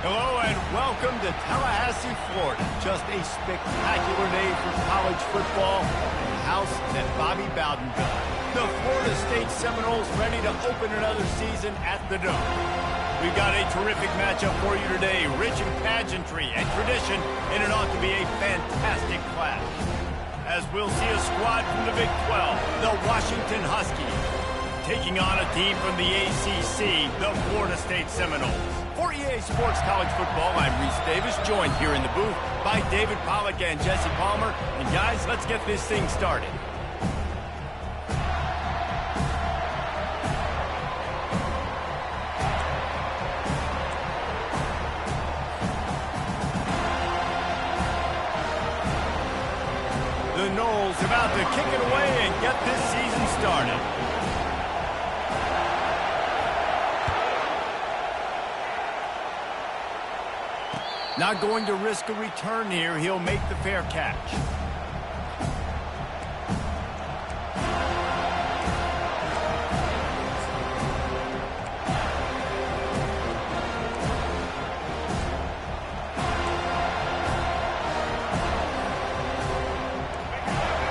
Hello and welcome to Tallahassee, Florida. Just a spectacular day for college football and the house that Bobby Bowden built. The Florida State Seminoles ready to open another season at the Dome. We've got a terrific matchup for you today, rich in pageantry and tradition, and it ought to be a fantastic clash. As we'll see a squad from the Big 12, the Washington Huskies, taking on a team from the ACC, the Florida State Seminoles. For EA Sports College Football, I'm Reese Davis, joined here in the booth by David Pollack and Jesse Palmer. And guys, let's get this thing started. The Noles about to kick it away and get this season started. Not going to risk a return here. He'll make the fair catch.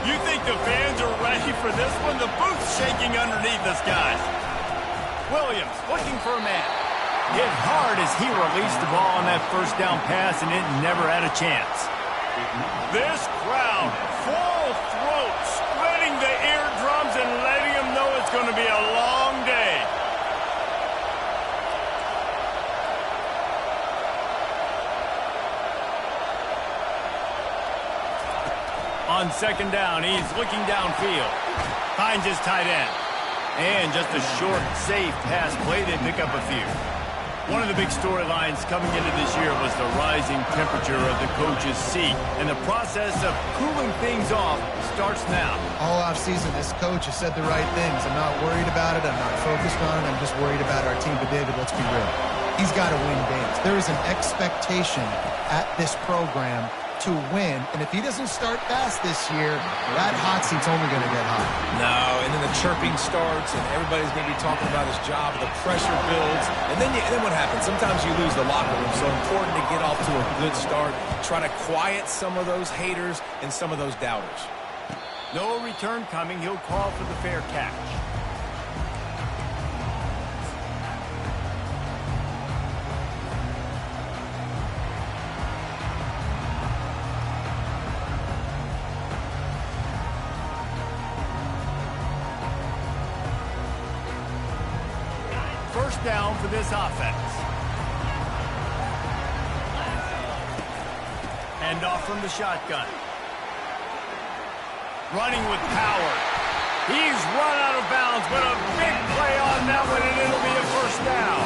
You think the fans are ready for this one? The booth's shaking underneath us, guys. Williams looking for a man. Hit hard as he released the ball on that first down pass, and it never had a chance. This crowd, full throat, splitting the eardrums and letting them know it's going to be a long day. On second down, he's looking downfield. Finds his tight end. And just a short, safe pass play. They pick up a few. One of the big storylines coming into this year was the rising temperature of the coach's seat, and the process of cooling things off starts now. All offseason, this coach has said the right things. I'm not worried about it. I'm not focused on it. I'm just worried about our team. But, David, let's be real. He's got to win games. There is an expectation at this program to win, and if he doesn't start fast this year, that hot seat's only going to get hot. No, and then the chirping starts, and everybody's going to be talking about his job, the pressure builds, and then what happens? Sometimes you lose the locker room, so important to get off to a good start, try to quiet some of those haters and some of those doubters. No return coming. He'll call for the fair catch. First down for this offense. Hand off from the shotgun. Running with power. He's run out of bounds, but a big play on that one, and it'll be a first down.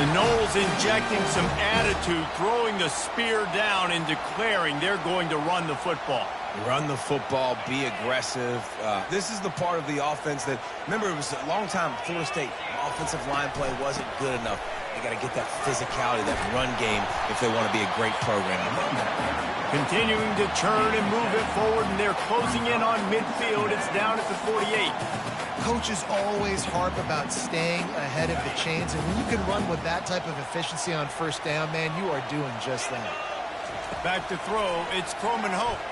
The Noles injecting some attitude, throwing the spear down and declaring they're going to run the football. Run the football, be aggressive. This is the part of the offense that, remember, it was a long time, Florida State, offensive line play wasn't good enough. They got to get that physicality, that run game, if they want to be a great program. Continuing to churn and move it forward, and they're closing in on midfield. It's down at the 48. Coaches always harp about staying ahead of the chains, and when you can run with that type of efficiency on first down, man, you are doing just that. Back to throw, it's Coleman Hope.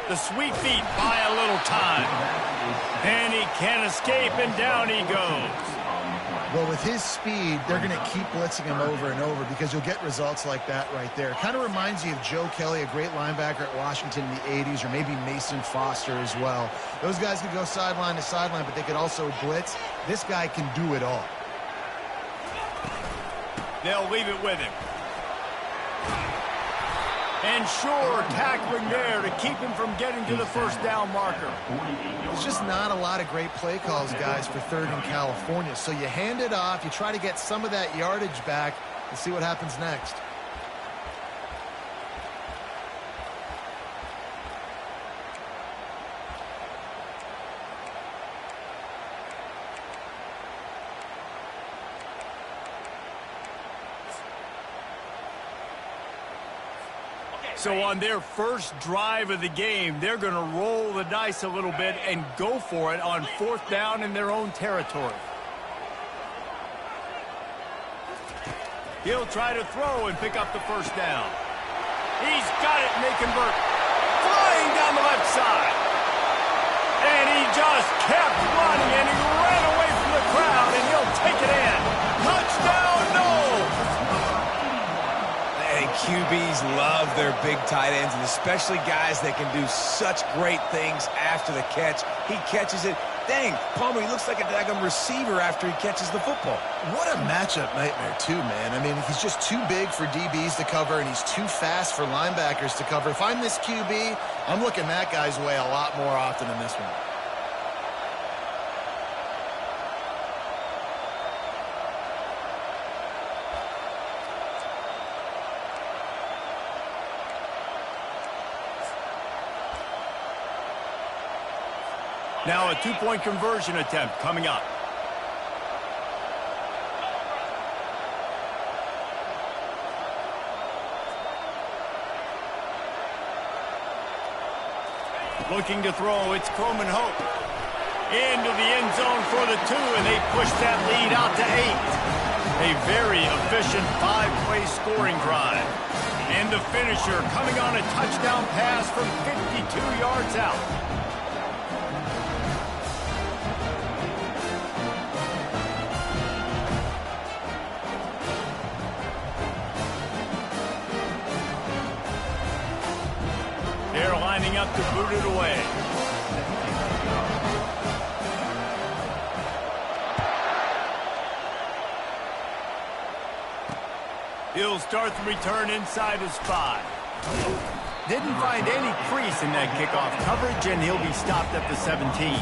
The sweet feet buy a little time. And he can't escape, and down he goes. Well, with his speed, they're going to keep blitzing him over and over because you'll get results like that right there. Kind of reminds you of Joe Kelly, a great linebacker at Washington in the 80s, or maybe Mason Foster as well. Those guys could go sideline to sideline, but they could also blitz. This guy can do it all. They'll leave it with him. And sure, tackling there to keep him from getting to the first down marker. There's just not a lot of great play calls, guys, for third in California. So you hand it off, you try to get some of that yardage back, and see what happens next. So on their first drive of the game, they're going to roll the dice a little bit and go for it on fourth down in their own territory. He'll try to throw and pick up the first down. He's got it, and they convert. Flying down the left side. And he just kept running, and he ran away from the crowd, and he'll take it in. Touchdown, no! And QBs love their big tight ends, and especially guys that can do such great things after the catch. He catches it. Dang, Palmer, he looks like a daggum receiver after he catches the football. What a matchup nightmare, too, man. I mean, he's just too big for DBs to cover, and he's too fast for linebackers to cover. If I'm this QB, I'm looking that guy's way a lot more often than this one. Now a two-point conversion attempt coming up. Looking to throw, it's Croman Hope. Into the end zone for the 2, and they push that lead out to 8. A very efficient 5-play scoring drive. And the finisher coming on a touchdown pass from 52 yards out. Lining up to boot it away. He'll start the return inside his 5. Didn't find any crease in that kickoff coverage, and he'll be stopped at the 17.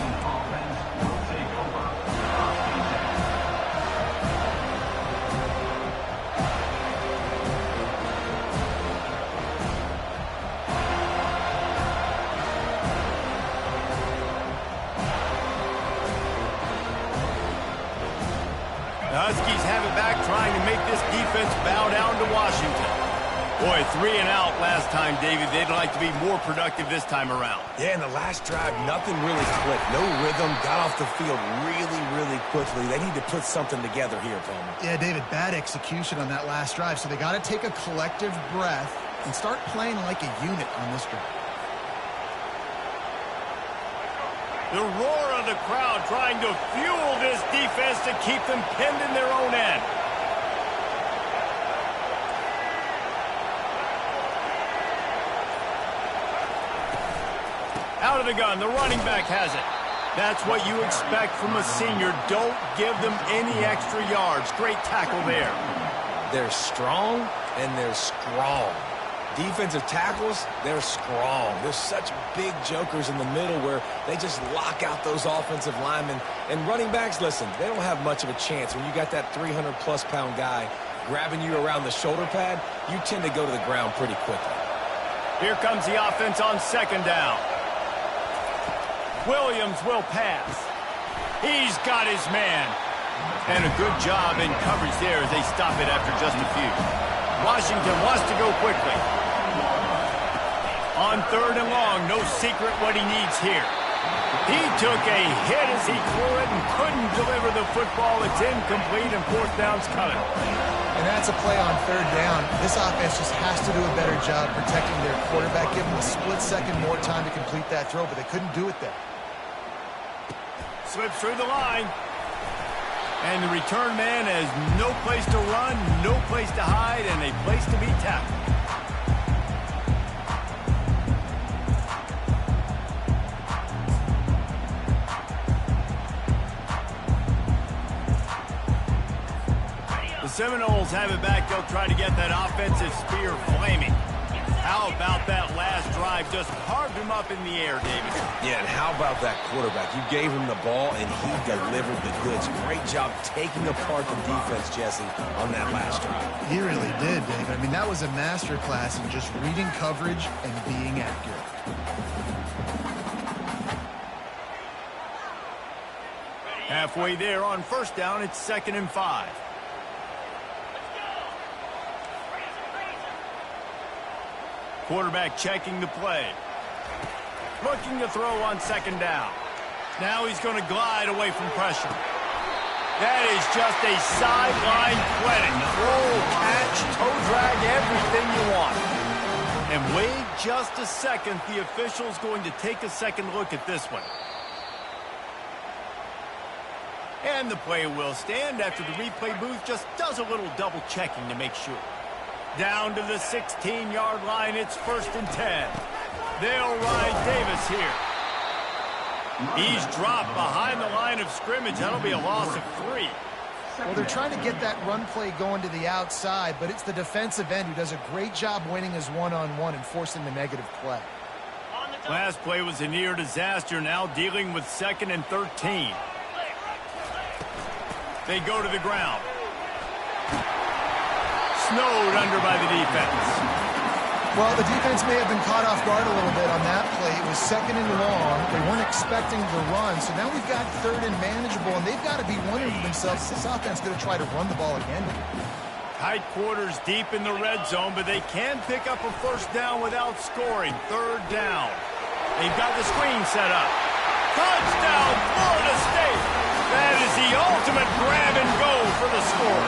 The Huskies have it back, trying to make this defense bow down to Washington. Boy, 3 and out last time, David. They'd like to be more productive this time around. Yeah, in the last drive, nothing really clicked. No rhythm, got off the field really, really quickly. They need to put something together here, Palmer. Yeah, David, bad execution on that last drive, so they got to take a collective breath and start playing like a unit on this drive. The roar of the crowd trying to fuel this defense to keep them pinned in their own end. Out of the gun, the running back has it. That's what you expect from a senior. Don't give them any extra yards. Great tackle there. They're strong, and they're strong. Defensive tackles, they're strong. There's such big jokers in the middle where they just lock out those offensive linemen. And running backs, listen, they don't have much of a chance. When you got that 300-plus pound guy grabbing you around the shoulder pad, you tend to go to the ground pretty quickly. Here comes the offense on second down. Williams will pass. He's got his man. And a good job in coverage there as they stop it after just a few. Washington wants to go quickly. On third and long, no secret what he needs here. He took a hit as he threw it and couldn't deliver the football. It's incomplete, and fourth down's coming. And that's a play on third down. This offense just has to do a better job protecting their quarterback. Give them a split second more time to complete that throw, but they couldn't do it there. Slips through the line. And the return man has no place to run, no place to hide, and a place to be tackled. The Seminoles have it back. They'll try to get that offensive spear flaming. How about that last drive? Just carved him up in the air, David. Yeah, and how about that quarterback? You gave him the ball, and he delivered the goods. Great job taking apart the defense, Jesse, on that last drive. He really did, David. I mean, that was a masterclass in just reading coverage and being accurate. Halfway there on first down, it's 2nd and 5. Quarterback checking the play. Looking to throw on second down. Now he's going to glide away from pressure. That is just a sideline clinic. Roll, catch, toe drag, everything you want. And wait just a second. The official's going to take a second look at this one. And the play will stand after the replay booth just does a little double checking to make sure. Down to the 16-yard line, it's 1st and 10. They'll ride Davis here. He's dropped behind the line of scrimmage. That'll be a loss of 3. Well, they're trying to get that run play going to the outside, but it's the defensive end who does a great job winning his one-on-one and forcing the negative play. Last play was a near disaster, now dealing with 2nd and 13. They go to the ground. Snowed under by the defense. Well, the defense may have been caught off guard a little bit on that play. It was 2nd and long. They weren't expecting the run, so now we've got 3rd and manageable, and they've got to be wondering to themselves, this offense going to try to run the ball again? Tight quarters deep in the red zone, but they can pick up a 1st down without scoring. 3rd down. They've got the screen set up. Touchdown, Florida State! That is the ultimate grab and go for the score.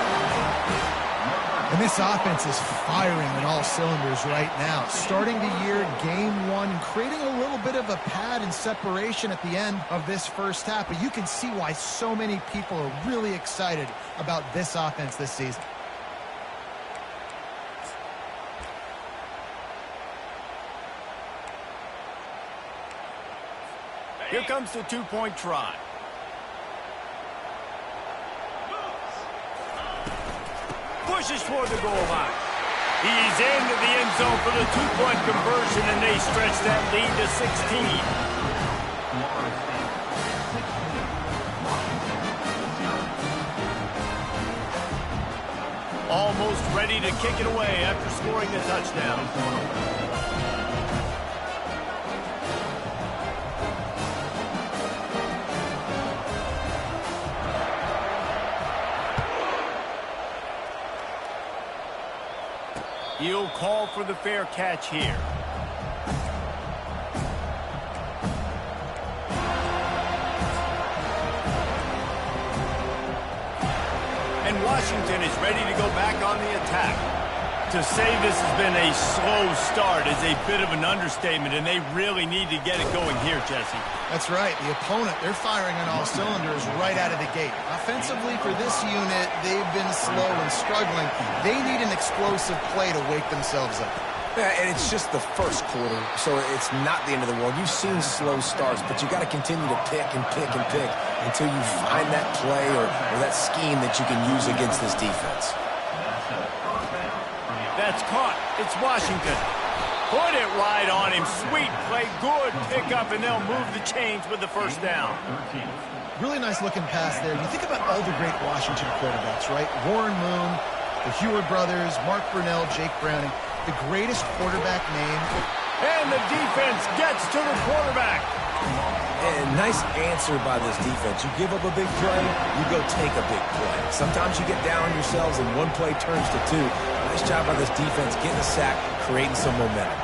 And this offense is firing on all cylinders right now. Starting the year, game 1, creating a little bit of a pad and separation at the end of this first half. But you can see why so many people are really excited about this offense this season. Here comes the 2-point try. Pushes toward the goal line. He's into the end zone for the 2-point conversion, and they stretch that lead to 16. Almost ready to kick it away after scoring the touchdown. He'll call for the fair catch here. And Washington is ready to go back on the attack. To say this has been a slow start is a bit of an understatement, and they really need to get it going here, Jesse. That's right. The opponent, they're firing on all cylinders right out of the gate. Offensively, for this unit, they've been slow and struggling. They need an explosive play to wake themselves up. Yeah, and it's just the first quarter, so it's not the end of the world. You've seen slow starts, but you got to continue to pick and pick and pick until you find that play or that scheme that you can use against this defense. That's caught. It's Washington. Put it right on him. Sweet play. Good pickup, and they'll move the chains with the 1st down. Really nice looking pass there. You think about all the great Washington quarterbacks, right? Warren Moon, the Heward brothers, Mark Brunell, Jake Browning. The greatest quarterback name. And the defense gets to the quarterback. And nice answer by this defense. You give up a big play, you go take a big play. Sometimes you get down on yourselves and one play turns to 2. Nice job by this defense getting a sack, creating some momentum.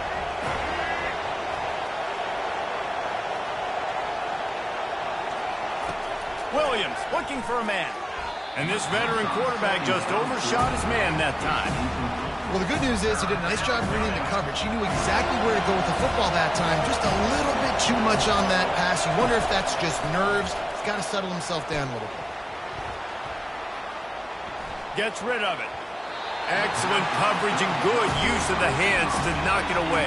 Williams looking for a man. And this veteran quarterback just overshot his man that time. Well, the good news is he did a nice job reading the coverage. He knew exactly where to go with the football that time. Just a little bit too much on that pass. You wonder if that's just nerves. He's got to settle himself down a little bit. Gets rid of it. Excellent coverage and good use of the hands to knock it away.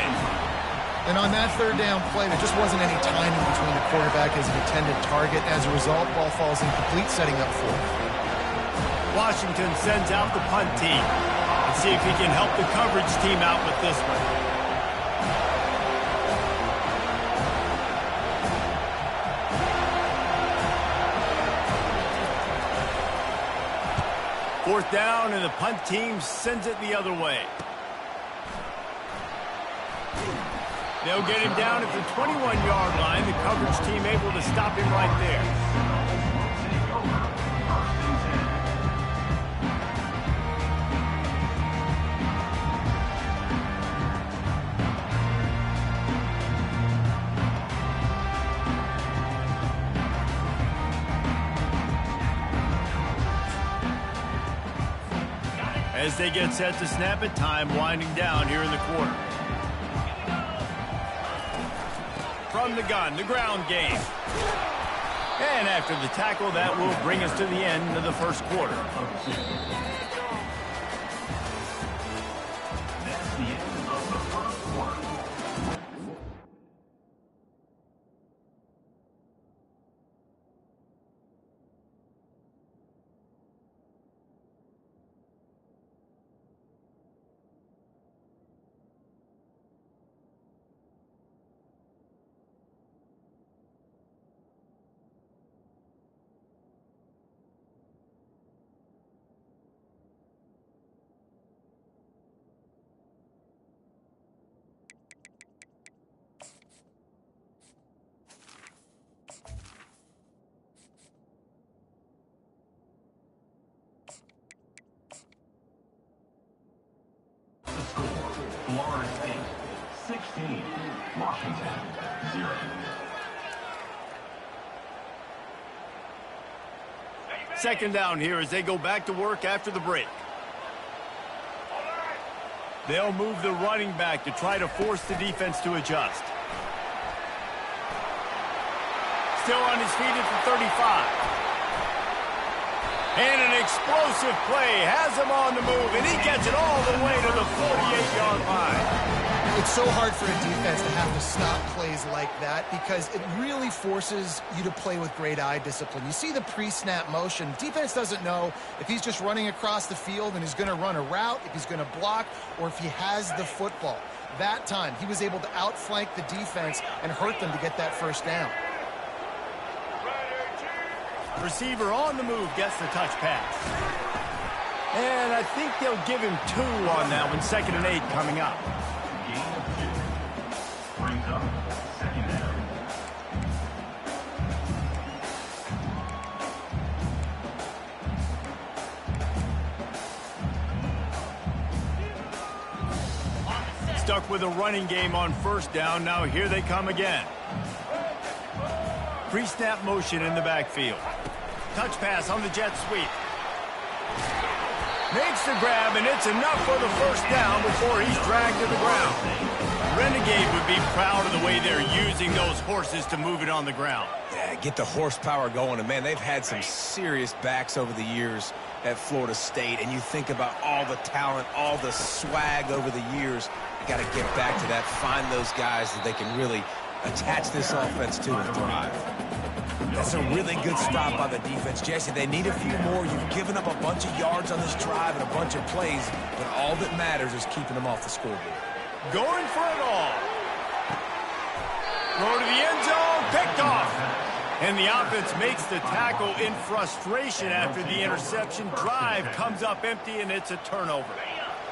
And on that 3rd down play, there just wasn't any timing between the quarterback and his intended target. As a result, ball falls incomplete, setting up 4th. Washington sends out the punt team. Let's see if he can help the coverage team out with this one. Fourth down, and the punt team sends it the other way. They'll get him down at the 21-yard line. The coverage team able to stop him right there. As they get set to snap it, time winding down here in the quarter. From the gun, the ground game. And after the tackle, that will bring us to the end of the first quarter. Florida State 16, Washington 0. Second down here as they go back to work after the break. They'll move the running back to try to force the defense to adjust. Still on his feet at the 35. And an explosive play has him on the move, and he gets it all the way to the 48-yard line. It's so hard for a defense to have to stop plays like that because it really forces you to play with great eye discipline. You see the pre-snap motion. Defense doesn't know if he's just running across the field and he's going to run a route, if he's going to block, or if he has the football. That time, he was able to outflank the defense and hurt them to get that first down. Receiver on the move gets the touch pass. And I think they'll give him 2 on that one. 2nd and 8 coming up. Gain of 2. Brings up second down. Stuck with a running game on first down. Now here they come again. Pre-snap motion in the backfield. Touch pass on the jet sweep. Makes the grab, and it's enough for the first down before he's dragged to the ground. Renegade would be proud of the way they're using those horses to move it on the ground. Yeah, get the horsepower going. And, man, they've had some serious backs over the years at Florida State. And you think about all the talent, all the swag over the years. You got to get back to that, find those guys that they can really attach this offense to and thrive. That's a really good stop by the defense. Jesse, they need a few more. You've given up a bunch of yards on this drive and a bunch of plays, but all that matters is keeping them off the scoreboard. Going for it all. Throw to the end zone, picked off. And the offense makes the tackle in frustration after the interception. Drive comes up empty, and it's a turnover.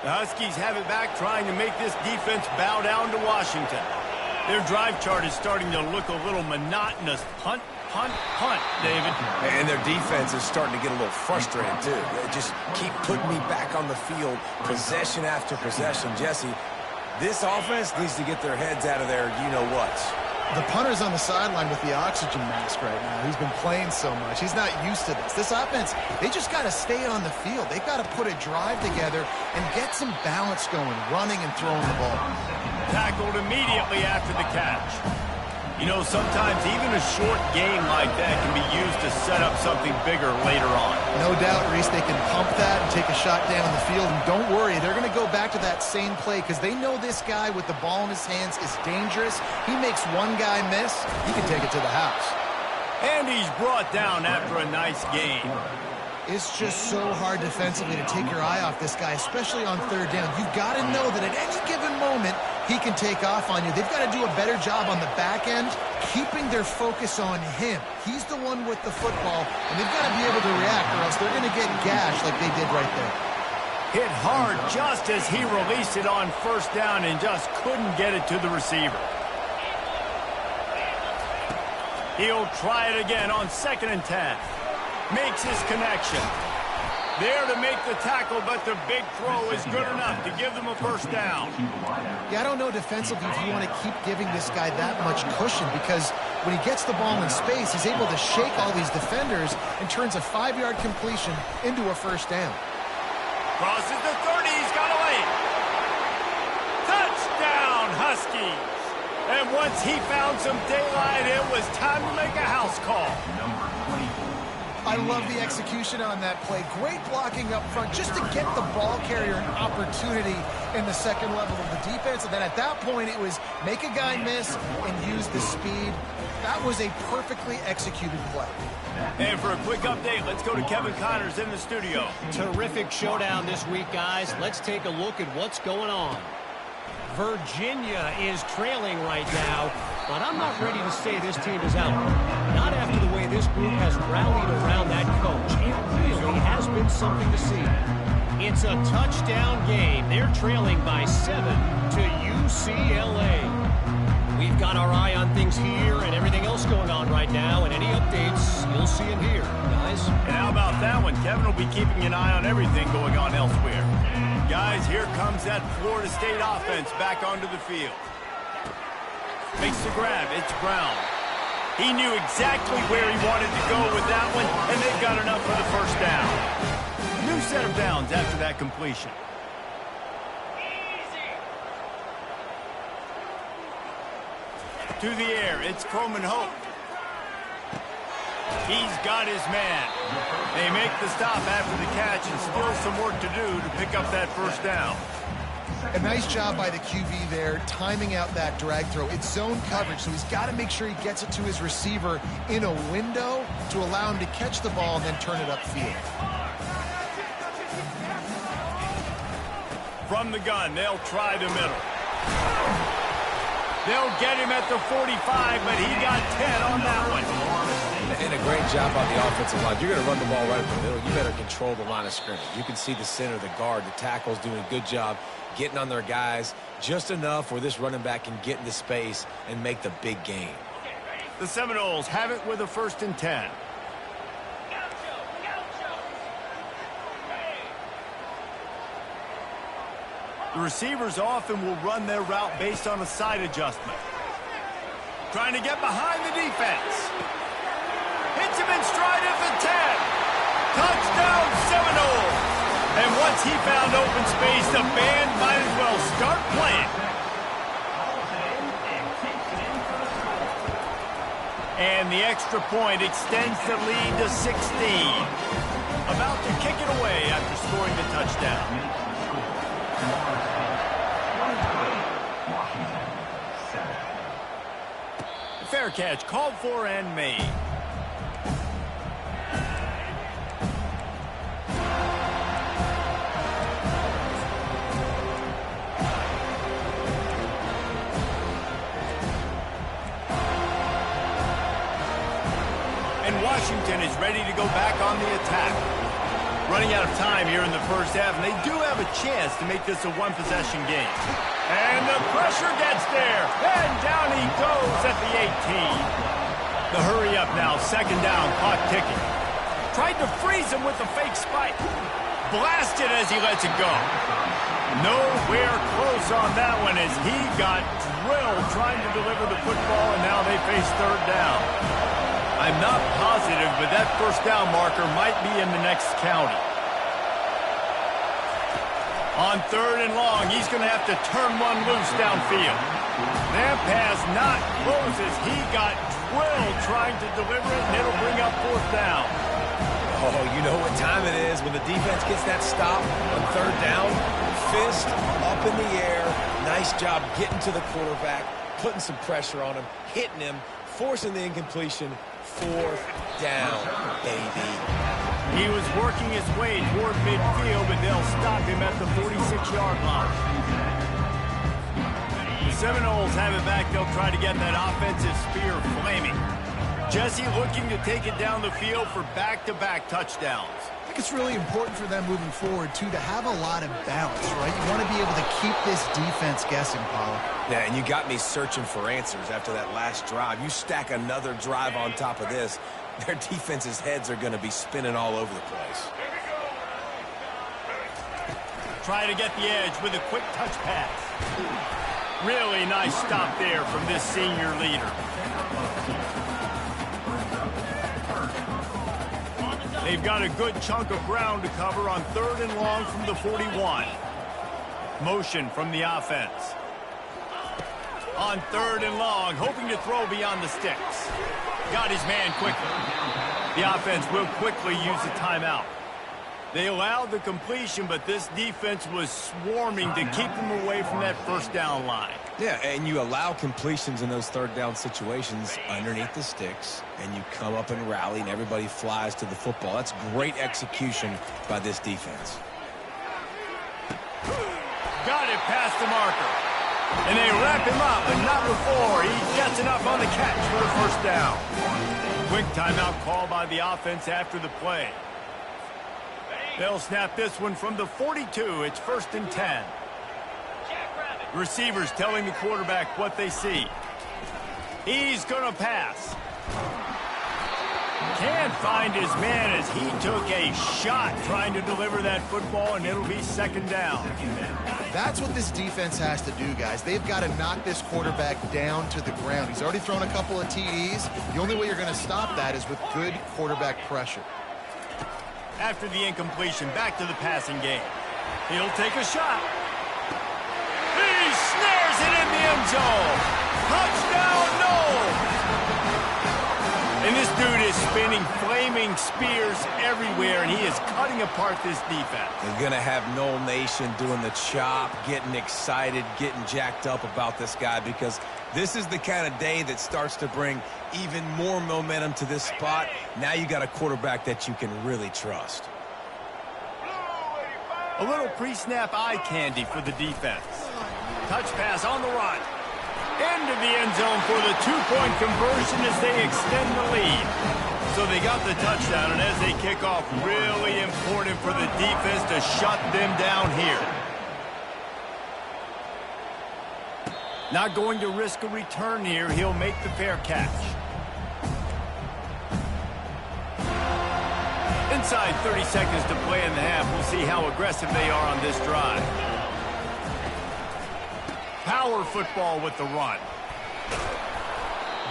The Huskies have it back, trying to make this defense bow down to Washington. Their drive chart is starting to look a little monotonous. Punt, punt, punt, David. And their defense is starting to get a little frustrated, too. They just keep putting me back on the field, possession after possession. Jesse, this offense needs to get their heads out of their you-know-whats. The punter's on the sideline with the oxygen mask right now. He's been playing so much. He's not used to this. This offense, they just got to stay on the field. They've got to put a drive together and get some balance going, running and throwing the ball. Tackled immediately after the catch. You know, sometimes even a short game like that can be used to set up something bigger later on. No doubt, Reese, they can pump that and take a shot down the field. And don't worry, they're going to go back to that same play because they know this guy with the ball in his hands is dangerous. He makes one guy miss, he can take it to the house. And he's brought down after a nice game. It's just so hard defensively to take your eye off this guy, especially on third down. You've got to know that at any given moment, he can take off on you. They've got to do a better job on the back end, keeping their focus on him. He's the one with the football, and they've got to be able to react, or else they're going to get gashed like they did right there. Hit hard just as he released it on first down and just couldn't get it to the receiver. He'll try it again on 2nd and 10. Makes his connection. There to make the tackle, but the big throw is good enough to give them a first down. Yeah, I don't know defensively if you want to keep giving this guy that much cushion because when he gets the ball in space, he's able to shake all these defenders and turns a 5-yard completion into a first down. Crosses the 30. He's got away. Touchdown, Huskies. And once he found some daylight, it was time to make a house call. Number 24. I love the execution on that play. Great blocking up front just to get the ball carrier an opportunity in the second level of the defense. And then at that point, it was make a guy miss and use the speed. That was a perfectly executed play. And for a quick update, let's go to Kevin Connors in the studio. Terrific showdown this week, guys. Let's take a look at what's going on. Virginia is trailing right now, but I'm not ready to say this team is out. Not after the way this group has rallied around that coach. It really has been something to see. It's a touchdown game. They're trailing by 7 to UCLA. We've got our eye on things here and everything else going on right now, and any updates you'll see and hear, guys. And how about that one? Kevin will be keeping an eye on everything going on elsewhere. Guys, here comes that Florida State offense back onto the field. Makes the grab. It's Brown. He knew exactly where he wanted to go with that one, and they've got enough for the first down. New set of downs after that completion. To the air, it's Coleman Hope. He's got his man. They make the stop after the catch and still some work to do to pick up that first down. A nice job by the QB there, timing out that drag throw. It's zone coverage, so he's got to make sure he gets it to his receiver in a window to allow him to catch the ball and then turn it upfield. From the gun, they'll try the middle. They'll get him at the 45, but he got 10 on that one. And a great job on the offensive line. You're going to run the ball right up the middle. You better control the line of scrimmage. You can see the center, the guard, the tackles doing a good job getting on their guys just enough where this running back can get into space and make the big game. The Seminoles have it with a 1st and 10. The receivers often will run their route based on a side adjustment. Trying to get behind the defense. Hits him in stride at the 10. Touchdown, Seminoles. And once he found open space, the band might as well start playing. And the extra point extends the lead to 16. About to kick it away after scoring the touchdown. Fair catch, called for and made. And Washington is ready to go back on the attack. Running out of time here in the first half, and they do have a chance to make this a one-possession game. And the pressure gets there, and down he goes at the 18. The hurry up now, 2nd down, clock ticking. Tried to freeze him with the fake spike. Blasted as he lets it go. Nowhere close on that one as he got drilled trying to deliver the football, and now they face 3rd down. I'm not positive, but that 1st down marker might be in the next county. On 3rd and long, he's going to have to turn one loose downfield. That pass not close as he got drilled trying to deliver it, and it'll bring up 4th down. Oh, you know what time it is when the defense gets that stop on 3rd down. Fist up in the air. Nice job getting to the quarterback, putting some pressure on him, hitting him, forcing the incompletion. 4th down, baby. He was working his way toward midfield, but they'll stop him at the 46-yard line. The Seminoles have it back. They'll try to get that offensive spear flaming. Jesse looking to take it down the field for back-to-back touchdowns. I think it's really important for them moving forward, too, to have a lot of balance, right? You want to be able to keep this defense guessing, Paulo. Yeah, and you got me searching for answers after that last drive. You stack another drive on top of this, their defense's heads are going to be spinning all over the place. Try to get the edge with a quick touch pass. Really nice stop there from this senior leader. They've got a good chunk of ground to cover on 3rd and long from the 41. Motion from the offense. On 3rd and long, hoping to throw beyond the sticks. Got his man quickly. The offense will quickly use a timeout. They allowed the completion, but this defense was swarming to keep them away from that first down line. Yeah, and you allow completions in those 3rd down situations underneath the sticks, and you come up and rally, and everybody flies to the football. That's great execution by this defense. Got it past the marker. And they wrap him up, but not before he gets enough on the catch for the first down. Quick timeout call by the offense after the play. They'll snap this one from the 42. It's 1st and 10. Receivers telling the quarterback what they see. He's going to pass. Can't find his man as he took a shot trying to deliver that football, and it'll be 2nd down. That's what this defense has to do, guys. They've got to knock this quarterback down to the ground. He's already thrown a couple of TDs. The only way you're going to stop that is with good quarterback pressure. After the incompletion, back to the passing game. He'll take a shot. He snares it in the end zone. Touchdown, no! And this dude is spinning flaming spears everywhere, and he is cutting apart this defense. They're going to have Noel Nation doing the chop, getting excited, getting jacked up about this guy, because this is the kind of day that starts to bring even more momentum to this spot. Now you got a quarterback that you can really trust. A little pre-snap eye candy for the defense. Touch pass on the run. Into the end zone for the 2-point conversion as they extend the lead. So they got the touchdown, and as they kick off, really important for the defense to shut them down here. Not going to risk a return here. He'll make the fair catch. Inside 30 seconds to play in the half. We'll see how aggressive they are on this drive. Power football with the run.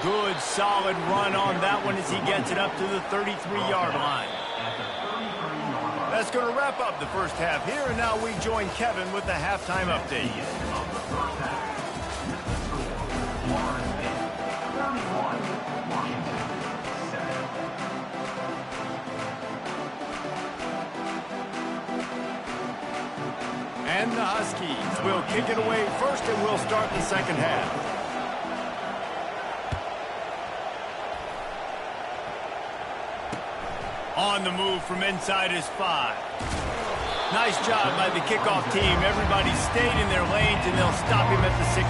Good, solid run on that one as he gets it up to the 33-yard line. That's going to wrap up the first half here, and now we join Kevin with the halftime update. And the Huskies will kick it away first, and we'll start the second half. On the move from inside his 5. Nice job by the kickoff team. Everybody stayed in their lanes, and they'll stop him at the 16.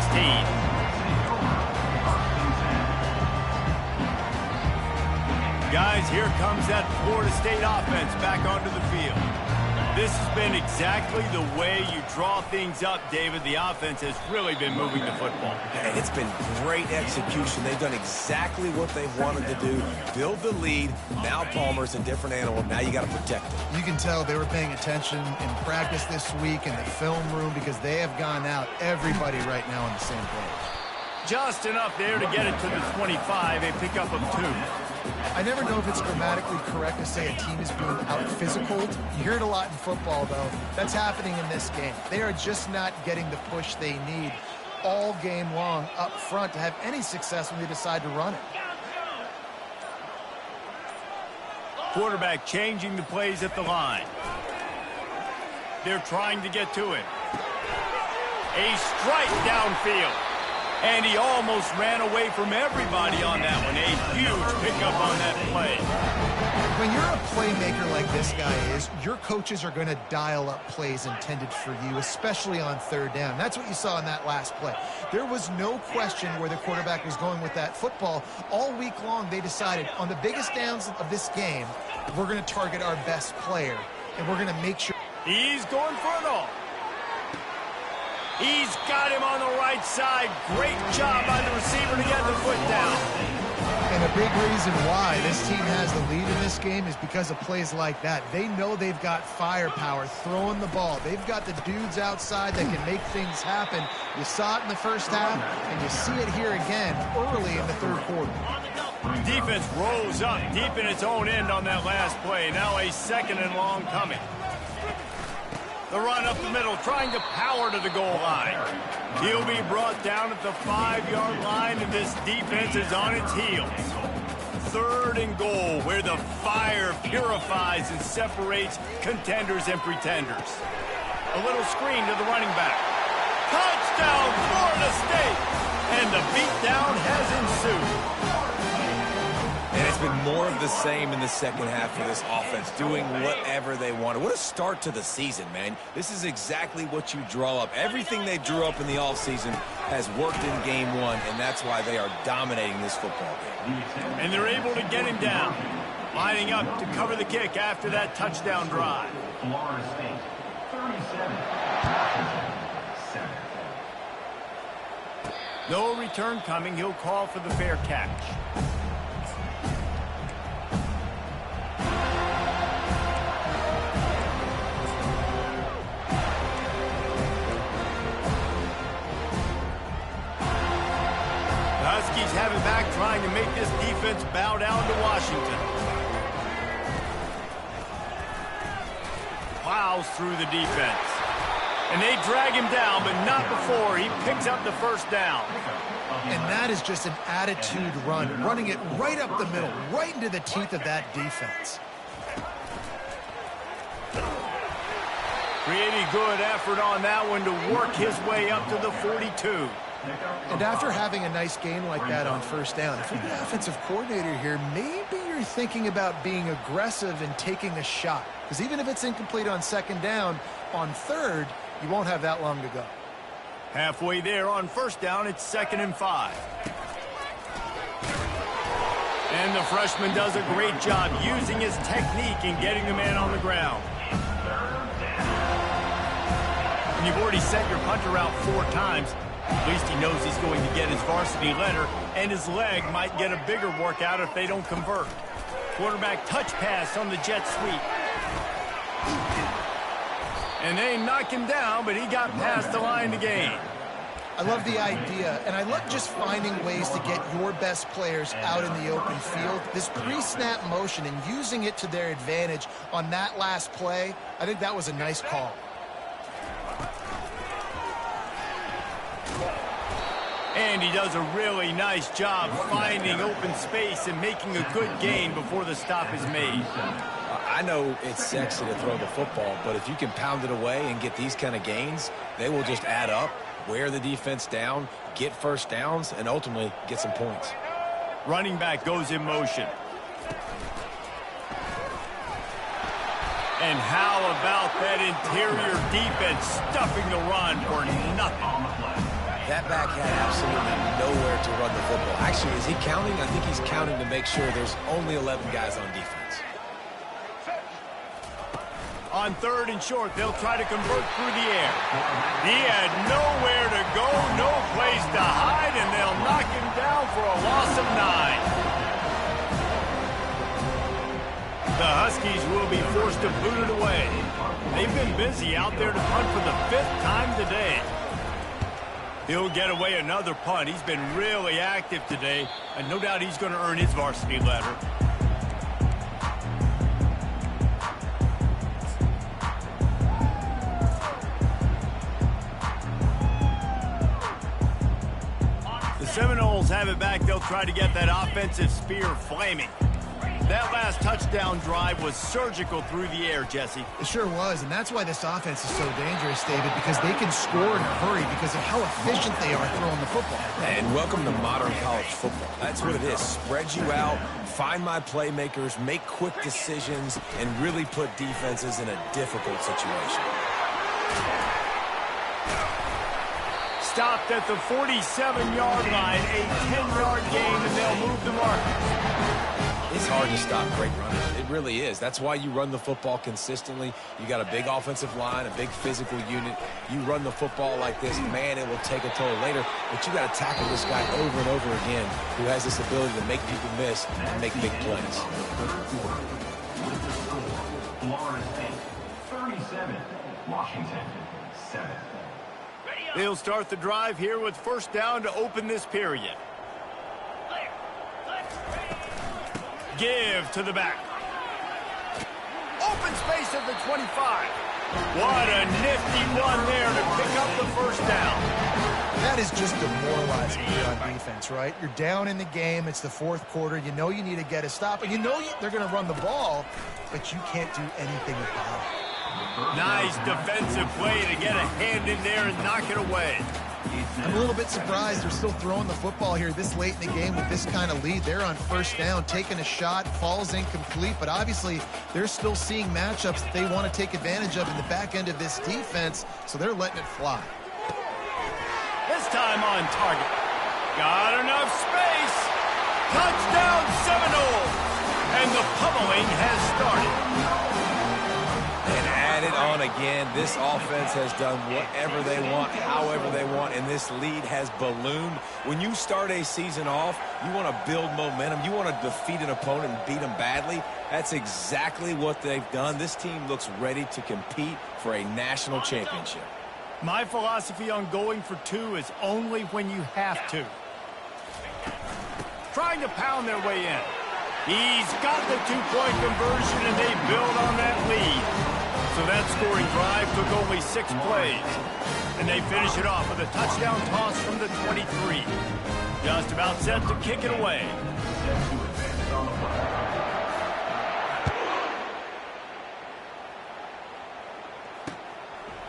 Guys, here comes that Florida State offense back onto the field. This has been exactly the way you draw things up, David. The offense has really been moving the football. And it's been great execution. They've done exactly what they've wanted to do. Build the lead. Now Palmer's a different animal. Now you got to protect it. You can tell they were paying attention in practice this week in the film room, because they have gone out, everybody right now on the same page. Just enough there to get it to the 25. A pickup of 2. I never know if it's grammatically correct to say a team is being out-physicaled. You hear it a lot in football, though. That's happening in this game. They are just not getting the push they need all game long up front to have any success when they decide to run it. Quarterback changing the plays at the line. They're trying to get to him. A strike downfield. And he almost ran away from everybody on that one. A huge pickup on that play. When you're a playmaker like this guy is, your coaches are going to dial up plays intended for you, especially on 3rd down. That's what you saw in that last play. There was no question where the quarterback was going with that football. All week long, they decided on the biggest downs of this game, we're going to target our best player, and we're going to make sure. He's going for it all. He's got him on the right side. Great job by the receiver to get the foot down. And a big reason why this team has the lead in this game is because of plays like that. They know they've got firepower throwing the ball. They've got the dudes outside that can make things happen. You saw it in the first half, and you see it here again early in the 3rd quarter. Defense rose up deep in its own end on that last play. Now a 2nd and long coming. The run up the middle, trying to power to the goal line. He'll be brought down at the 5-yard line, and this defense is on its heels. 3rd and goal, where the fire purifies and separates contenders and pretenders. A little screen to the running back. Touchdown, Florida State! And the beatdown has ensued. And it's been more of the same in the second half for this offense, doing whatever they wanted. What a start to the season, man. This is exactly what you draw up. Everything they drew up in the offseason has worked in game 1, and that's why they are dominating this football game. And they're able to get him down, lining up to cover the kick after that touchdown drive. Florida State, 37. No return coming. He'll call for the fair catch. Huskies have it back, trying to make this defense bow down to Washington. Plows through the defense. And they drag him down, but not before he picks up the 1st down. And that is just an attitude run, running it right up the middle, right into the teeth of that defense. Pretty good effort on that one to work his way up to the 42. And after having a nice game like that on 1st down, if you're the offensive coordinator here, maybe you're thinking about being aggressive and taking a shot. Because even if it's incomplete on 2nd down, on 3rd, you won't have that long to go. Halfway there on 1st down, it's 2nd and 5. And the freshman does a great job using his technique and getting the man on the ground. And you've already sent your punter out 4 times. At least he knows he's going to get his varsity letter, and his leg might get a bigger workout if they don't convert. Quarterback touch pass on the jet sweep. And they knock him down, but he got past the line to gain. I love the idea, and I love just finding ways to get your best players out in the open field. This pre-snap motion and using it to their advantage on that last play, I think that was a nice call. And he does a really nice job finding open space and making a good gain before the stop is made. I know it's sexy to throw the football, but if you can pound it away and get these kind of gains, they will just add up, wear the defense down, get 1st downs, and ultimately get some points. Running back goes in motion. And how about that interior defense stuffing the run for nothing? That back had absolutely nowhere to run the football. Actually, is he counting? I think he's counting to make sure there's only 11 guys on defense. On 3rd and short, they'll try to convert through the air. He had nowhere to go, no place to hide, and they'll knock him down for a loss of 9. The Huskies will be forced to boot it away. They've been busy out there to punt for the 5th time today. He'll get away another punt. He's been really active today, and no doubt he's going to earn his varsity letter. The Seminoles have it back. They'll try to get that offensive spear flaming. That last touchdown drive was surgical through the air, Jesse. It sure was, and that's why this offense is so dangerous, David, because they can score in a hurry because of how efficient they are throwing the football. And welcome to modern college football. That's what it is. Spread you out, find my playmakers, make quick decisions, and really put defenses in a difficult situation. Stopped at the 47-yard line, a 10-yard gain, and they'll move the mark. It's hard to stop great runners. It really is. That's why you run the football consistently. You got a big offensive line, a big physical unit. You run the football like this, man, it will take a toll later. But you got to tackle this guy over and over again who has this ability to make people miss and make big plays. Florida State, 37. Washington, 7. They'll start the drive here with 1st down to open this period. Give to the back. Open space at the 25. What a nifty run there to pick up the first down. That is just demoralizing on defense, right? You're down in the game. It's the fourth quarter. You know you need to get a stop, and you know they're going to run the ball, but you can't do anything about it. Nice defensive play to get a hand in there and knock it away. I'm a little bit surprised they're still throwing the football here this late in the game with this kind of lead. They're on first down, taking a shot, falls incomplete, but obviously they're still seeing matchups that they want to take advantage of in the back end of this defense, so they're letting it fly. This time on target. Got enough space. Touchdown Seminoles. And the pummeling has started. And add it on again. This offense has done whatever they want, however they want, and this lead has ballooned. When you start a season off, you want to build momentum. You want to defeat an opponent and beat them badly. That's exactly what they've done. This team looks ready to compete for a national championship. My philosophy on going for two is only when you have to. Trying to pound their way in. He's got the two-point conversion, and they build on that lead. So that scoring drive took only 6 plays. And they finish it off with a touchdown toss from the 23. Just about set to kick it away.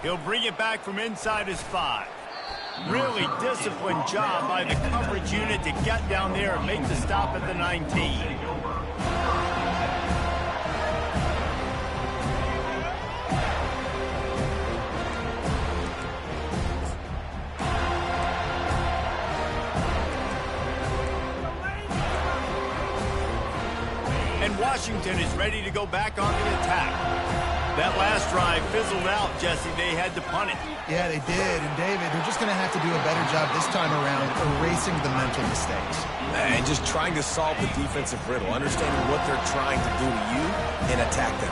He'll bring it back from inside his 5. Really disciplined job by the coverage unit to get down there and make the stop at the 19. And Washington is ready to go back on the attack. That last drive fizzled out, Jesse. They had to punt it. Yeah, they did. And, David, they're just going to have to do a better job this time around erasing the mental mistakes. And just trying to solve the defensive riddle, understanding what they're trying to do to you and attack them.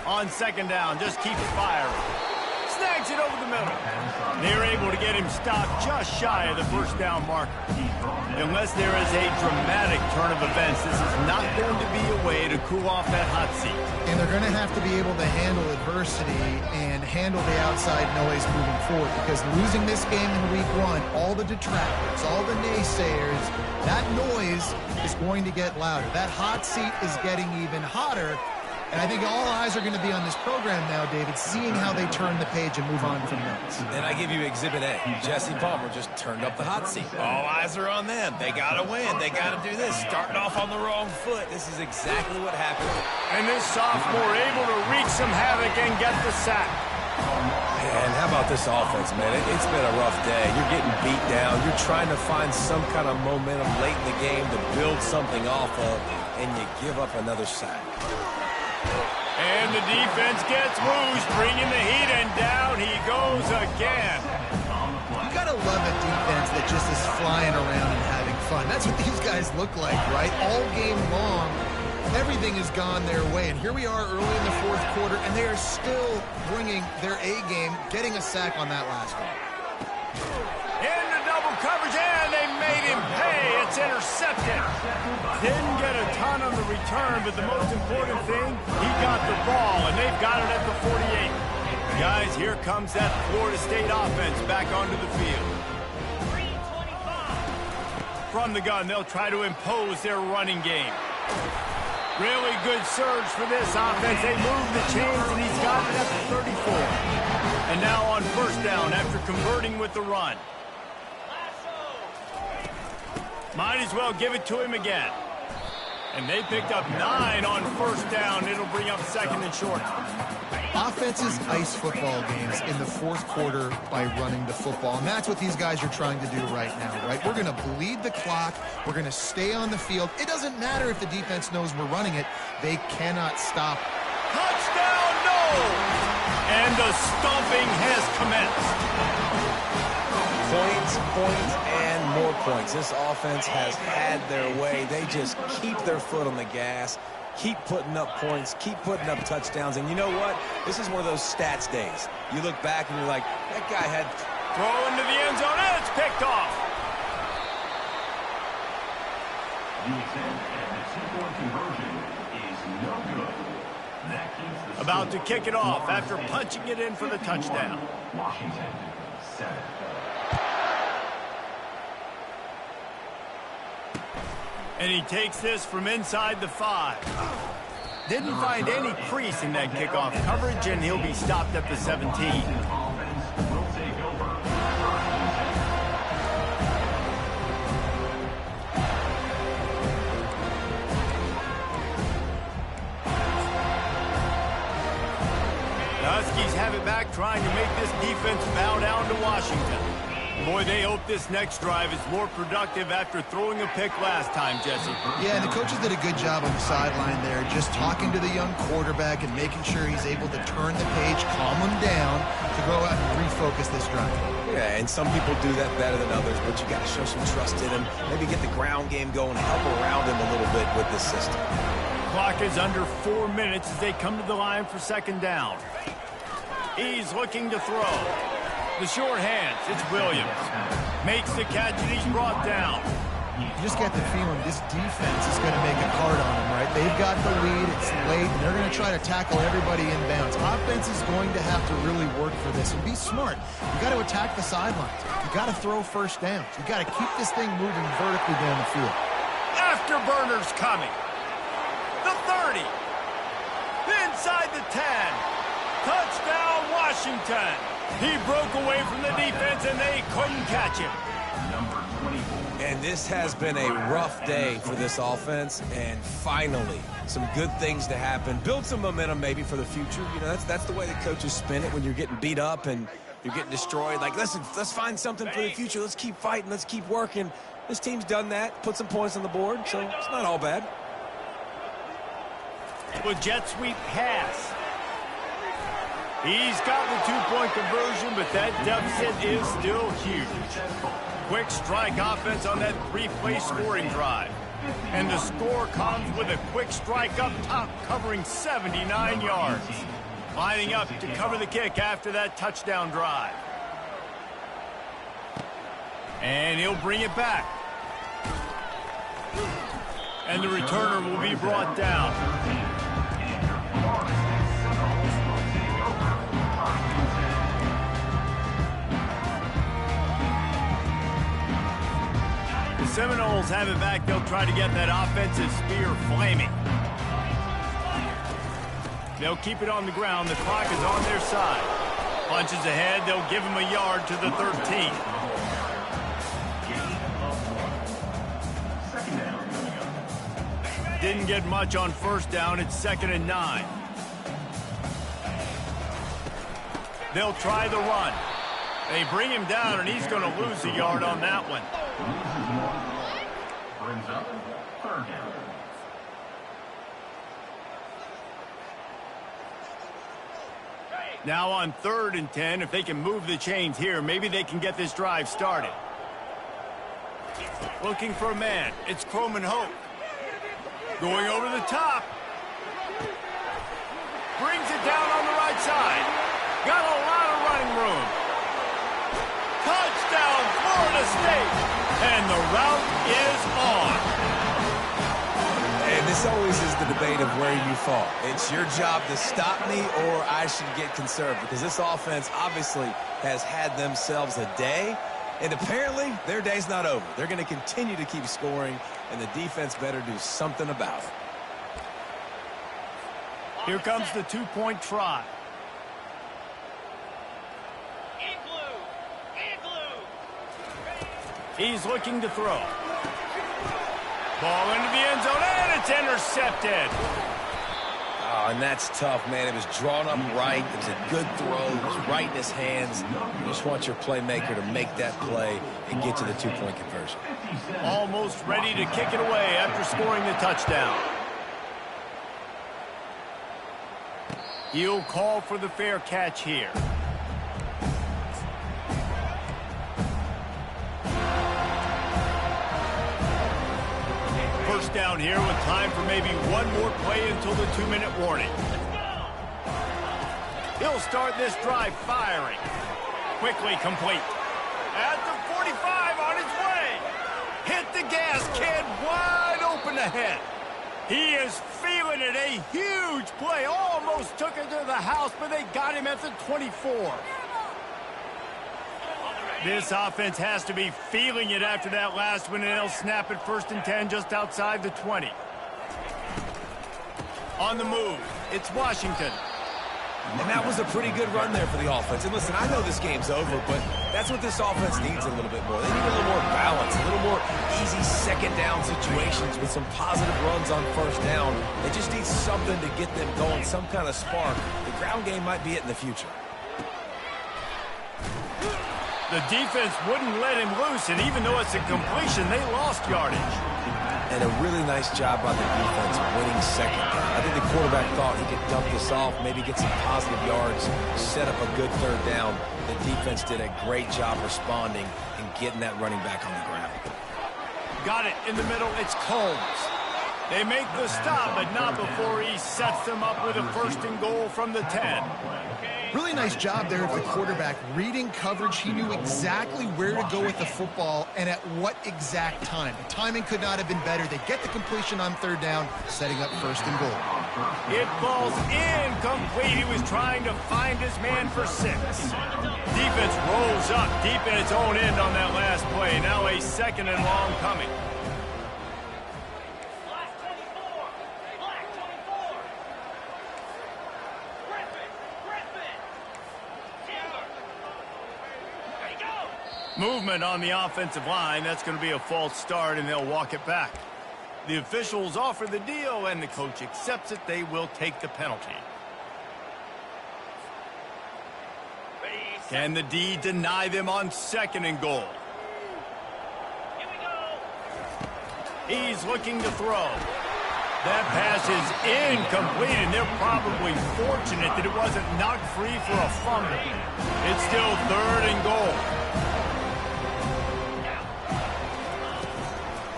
On second down, just keeps firing. Snags it over the middle. They're able to get him stopped just shy of the first down marker. Unless there is a dramatic turn of events, this is not going to be a way to cool off that hot seat. And they're going to have to be able to handle adversity and handle the outside noise moving forward, because losing this game in week 1, all the detractors, all the naysayers, that noise is going to get louder. That hot seat is getting even hotter. And I think all eyes are going to be on this program now, David, seeing how they turn the page and move on from those. And I give you Exhibit A. Jesse Palmer just turned up the hot seat. All eyes are on them. They got to win. They got to do this. Starting off on the wrong foot. This is exactly what happened. And this sophomore able to wreak some havoc and get the sack. And how about this offense, man? It's been a rough day. You're getting beat down. You're trying to find some kind of momentum late in the game to build something off of, and you give up another sack. And the defense gets loose, bringing the heat, and down he goes again. You got to love a defense that just is flying around and having fun. That's what these guys look like, right? All game long, everything has gone their way. And here we are early in the fourth quarter, and they are still bringing their A game, getting a sack on that last one. Into double coverage, and they made him pay. It's intercepted. Didn't get a ton on the return, but the most important thing, he got the ball, and they've got it at the 48. Guys, here comes that Florida State offense back onto the field. From the gun, they'll try to impose their running game. Really good surge for this offense. They move the chains, and he's got it at the 34. And now on first down after converting with the run. Might as well give it to him again. And they picked up 9 on first down. It'll bring up second and short. Offenses ice football games in the fourth quarter by running the football. And that's what these guys are trying to do right now, right? We're going to bleed the clock. We're going to stay on the field. It doesn't matter if the defense knows we're running it. They cannot stop. Touchdown, no! And the stomping has commenced. Points, and more points. This offense has had their way. They just keep their foot on the gas, keep putting up points, keep putting up touchdowns. And you know what? This is one of those stats days. You look back and you're like, that guy had... Throw into the end zone, and it's picked off. The attempt at the two-point conversion is no good. That keeps the About to kick it off after punching it in for the touchdown. Washington, 7. And he takes this from inside the 5. Didn't find any crease in that kickoff coverage, and he'll be stopped at the 17. Offense will take over. The Huskies have it back, trying to make this defense bow down to Washington. Boy, they hope this next drive is more productive after throwing a pick last time, Jesse. Yeah, and the coaches did a good job on the sideline there, just talking to the young quarterback and making sure he's able to turn the page, calm him down, to go out and refocus this drive. Yeah, and some people do that better than others, but you got to show some trust in him. Maybe get the ground game going, help around him a little bit with this system. Clock is under 4 minutes as they come to the line for second down. He's looking to throw. The short hands, it's Williams. Makes the catch, and he's brought down. You just get the feeling this defense is going to make it hard on them, right? They've got the lead, it's late, and they're going to try to tackle everybody inbounds. Offense is going to have to really work for this and be smart. You got to attack the sidelines. You got to throw first downs. You got to keep this thing moving vertically down the field. Afterburners coming. The 30. Inside the 10. Touchdown, Washington. He broke away from the defense, and they couldn't catch him. Number 24. And this has been a rough day for this offense, and finally, some good things to happen. Build some momentum maybe for the future. You know, that's the way the coaches spin it when you're getting beat up and you're getting destroyed. Like, listen, let's find something for the future. Let's keep fighting. Let's keep working. This team's done that, put some points on the board, so it's not all bad. With jet sweep pass. He's got the two-point conversion, but that deficit is still huge. Quick strike offense on that three-play scoring drive. And the score comes with a quick strike up top, covering 79 yards. Lining up to cover the kick after that touchdown drive. And he'll bring it back. And the returner will be brought down. Seminoles have it back. They'll try to get that offensive spear flaming. They'll keep it on the ground. The clock is on their side. Punches ahead. They'll give him a yard to the 13. Didn't get much on first down. It's 2nd and 9. They'll try the run. They bring him down, and he's going to lose a yard on that one. Brings up 3rd down. Now on 3rd and 10, if they can move the chains here, maybe they can get this drive started. Looking for a man. It's Croman Hope. Going over the top. Brings it down on the right side. Got a lot of running room. Touchdown, Florida State. And the route is on. And this always is the debate of where you fall. It's your job to stop me, or I should get conserved, because this offense obviously has had themselves a day, and apparently their day's not over. They're going to continue to keep scoring, and the defense better do something about it. Here comes the two-point try. He's looking to throw. Ball into the end zone, and it's intercepted. Oh, and that's tough, man. It was drawn up right. It was a good throw. It was right in his hands. You just want your playmaker to make that play and get to the two-point conversion. Almost ready to kick it away after scoring the touchdown. He'll call for the fair catch here. First down here with time for maybe one more play until the 2-minute warning. He'll start this drive firing. Quickly complete. At the 45 on his way. Hit the gas, kid. Wide open ahead. He is feeling it. A huge play. Almost took it to the house, but they got him at the 24. This offense has to be feeling it after that last one, and they'll snap it 1st and 10 just outside the 20. On the move, it's Washington. And that was a pretty good run there for the offense. And listen, I know this game's over, but that's what this offense needs a little bit more. They need a little more balance, a little more easy second down situations with some positive runs on 1st down. They just need something to get them going, some kind of spark. The ground game might be it in the future. The defense wouldn't let him loose, and even though it's a completion, they lost yardage. And a really nice job by the defense winning second down. I think the quarterback thought he could dump this off, maybe get some positive yards, set up a good 3rd down. The defense did a great job responding and getting that running back on the ground. Got it in the middle. It's Combs. They make the stop, but not before he sets them up with a 1st and goal from the 10. Really nice job there of the quarterback. Reading coverage, he knew exactly where to go with the football and at what exact time. The timing could not have been better. They get the completion on 3rd down, setting up 1st and goal. It falls incomplete. He was trying to find his man for 6. Defense rolls up deep in its own end on that last play. Now a 2nd and long coming. Movement on the offensive line. That's going to be a false start, and they'll walk it back. The officials offer the deal, and the coach accepts it. They will take the penalty. Can the D deny them on 2nd and goal? He's looking to throw. That pass is incomplete, and they're probably fortunate that it wasn't knocked free for a fumble. It's still 3rd and goal.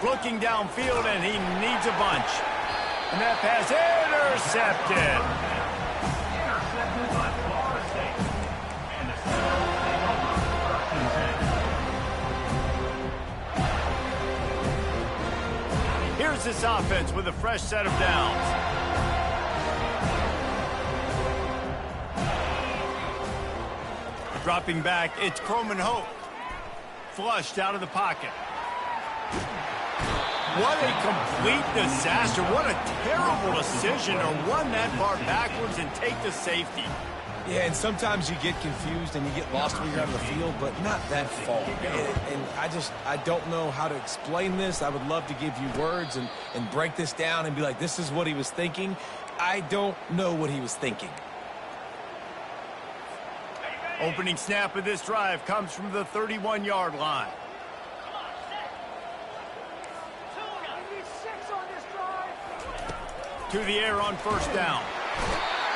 Looking downfield, and he needs a bunch. And that pass intercepted. Intercepted by Florida State. And the second. Here's this offense with a fresh set of downs. Dropping back, it's Croman Hope. Flushed out of the pocket. What a complete disaster. What a terrible decision to run that far backwards and take the safety. Yeah, and sometimes you get confused and you get lost when you're out of the field, but not that far. And I don't know how to explain this. I would love to give you words and break this down and be like, this is what he was thinking. I don't know what he was thinking. Opening snap of this drive comes from the 31-yard line. To the air on 1st down.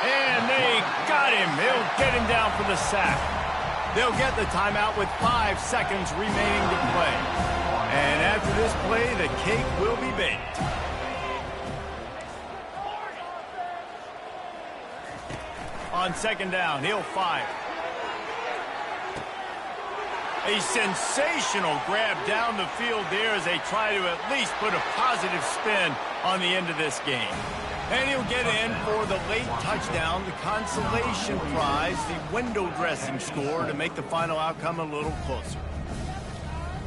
And they got him. They'll get him down for the sack. They'll get the timeout with 5 seconds remaining to play. And after this play, the cake will be baked. On 2nd down, he'll fire. A sensational grab down the field there as they try to at least put a positive spin on the end of this game. And he'll get in for the late touchdown, the consolation prize, the window dressing score to make the final outcome a little closer.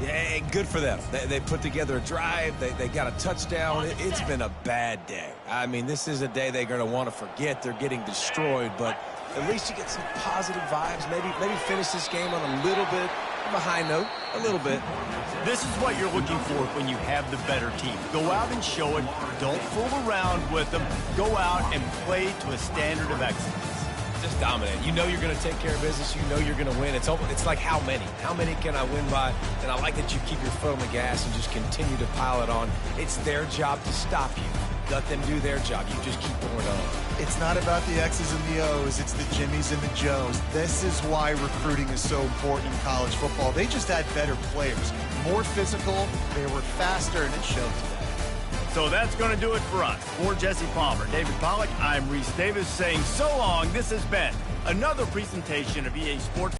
Yeah, good for them. They put together a drive. They got a touchdown. It's been a bad day. I mean, this is a day they're going to want to forget. They're getting destroyed, but at least you get some positive vibes. Maybe finish this game on a little bit of a high note, a little bit. This is what you're looking for when you have the better team. Go out and show it. Don't fool around with them. Go out and play to a standard of excellence. Just dominate. You know you're going to take care of business. You know you're going to win. It's like how many? How many can I win by? And I like that you keep your foot on the gas and just continue to pile it on. It's their job to stop you. Let them do their job. You just keep going on. It's not about the X's and the O's. It's the Jimmies and the Joes. This is why recruiting is so important in college football. They just had better players. More physical. They were faster, and it showed today. So that's going to do it for us. For Jesse Palmer, David Pollack, I'm Reese Davis saying so long. This has been another presentation of EA Sports.